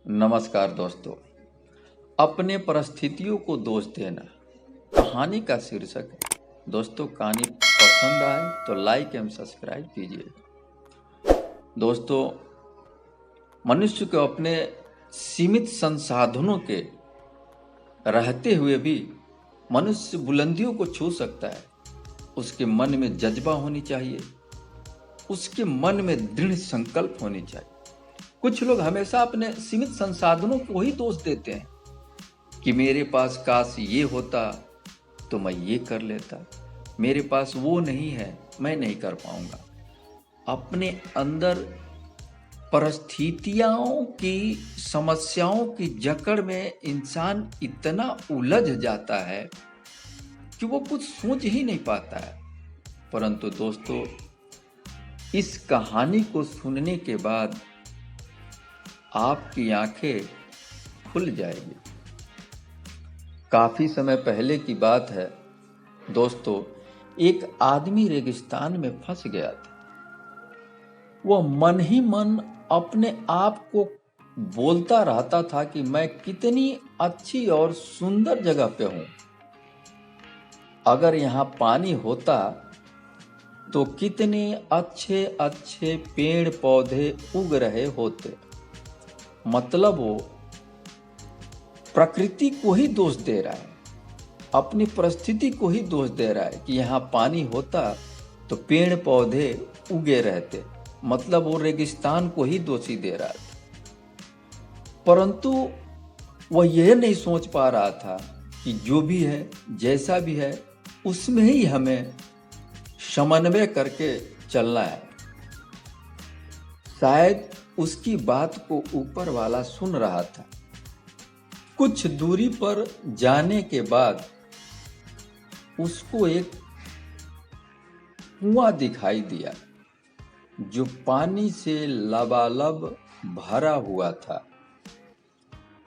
नमस्कार दोस्तों। अपने परिस्थितियों को दोष देना कहानी का शीर्षक है। दोस्तों, कहानी पसंद आए तो लाइक एवं सब्सक्राइब कीजिए। दोस्तों, मनुष्य को अपने सीमित संसाधनों के रहते हुए भी मनुष्य बुलंदियों को छू सकता है। उसके मन में जज्बा होनी चाहिए, उसके मन में दृढ़ संकल्प होनी चाहिए। कुछ लोग हमेशा अपने सीमित संसाधनों को ही दोष देते हैं कि मेरे पास काश ये होता तो मैं ये कर लेता, मेरे पास वो नहीं है, मैं नहीं कर पाऊंगा। अपने अंदर परिस्थितियों की, समस्याओं की जकड़ में इंसान इतना उलझ जाता है कि वो कुछ सोच ही नहीं पाता है। परंतु दोस्तों, इस कहानी को सुनने के बाद आपकी आंखें खुल जाएगी। काफी समय पहले की बात है दोस्तों, एक आदमी रेगिस्तान में फंस गया था। वह मन ही मन अपने आप को बोलता रहता था कि मैं कितनी अच्छी और सुंदर जगह पे हूं। अगर यहां पानी होता तो कितने अच्छे अच्छे पेड़ पौधे उग रहे होते। मतलब वो प्रकृति को ही दोष दे रहा है, अपनी परिस्थिति को ही दोष दे रहा है कि यहाँ पानी होता तो पेड़ पौधे उगे रहते। मतलब वो रेगिस्तान को ही दोषी दे रहा था। परंतु वह यह नहीं सोच पा रहा था कि जो भी है, जैसा भी है, उसमें ही हमें समन्वय करके चलना है। शायद उसकी बात को ऊपर वाला सुन रहा था। कुछ दूरी पर जाने के बाद उसको एक कुआं दिखाई दिया जो पानी से लबालब भरा हुआ था।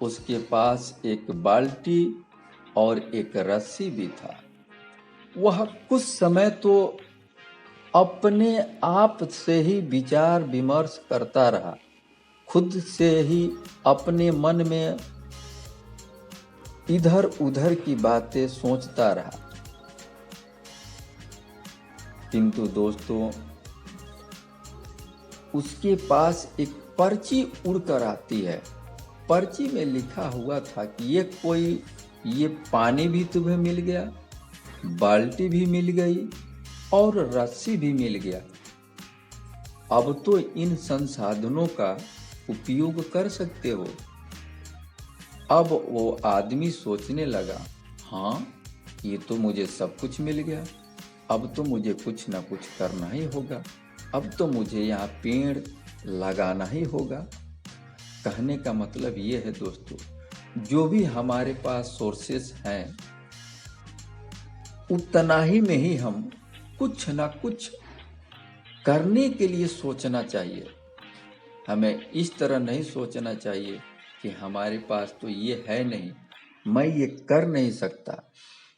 उसके पास एक बाल्टी और एक रस्सी भी था। वह कुछ समय तो अपने आप से ही विचार विमर्श करता रहा, खुद से ही अपने मन में इधर उधर की बातें सोचता रहा। किंतु दोस्तों, उसके पास एक पर्ची उड़कर आती है। पर्ची में लिखा हुआ था कि ये पानी भी तुम्हें मिल गया, बाल्टी भी मिल गई और रस्सी भी मिल गया। अब तो इन संसाधनों का उपयोग कर सकते हो। अब वो आदमी सोचने लगा, हाँ, ये तो मुझे सब कुछ मिल गया, अब तो मुझे कुछ ना कुछ करना ही होगा, अब तो मुझे यहाँ पेड़ लगाना ही होगा। कहने का मतलब ये है दोस्तों, जो भी हमारे पास सोर्सेस हैं, उतना ही में ही हम कुछ ना कुछ करने के लिए सोचना चाहिए। हमें इस तरह नहीं सोचना चाहिए कि हमारे पास तो ये है नहीं, मैं ये कर नहीं सकता।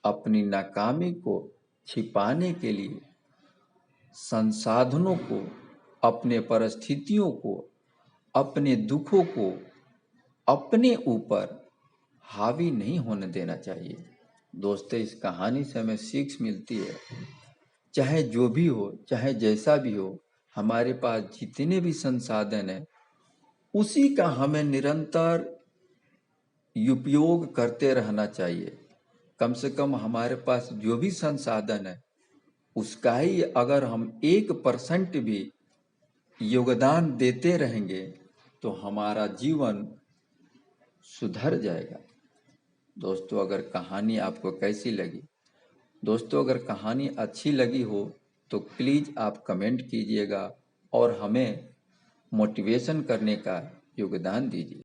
अपनी नाकामी को छिपाने के लिए संसाधनों को, अपने परिस्थितियों को, अपने दुखों को अपने ऊपर हावी नहीं होने देना चाहिए। दोस्तों, इस कहानी से हमें सीख मिलती है, चाहे जो भी हो, चाहे जैसा भी हो, हमारे पास जितने भी संसाधन हैं, उसी का हमें निरंतर उपयोग करते रहना चाहिए। कम से कम हमारे पास जो भी संसाधन है, उसका ही अगर हम 1% भी योगदान देते रहेंगे तो हमारा जीवन सुधर जाएगा। दोस्तों, अगर कहानी आपको कैसी लगी? दोस्तों, अगर कहानी अच्छी लगी हो तो प्लीज़ आप कमेंट कीजिएगा और हमें मोटिवेशन करने का योगदान दीजिए।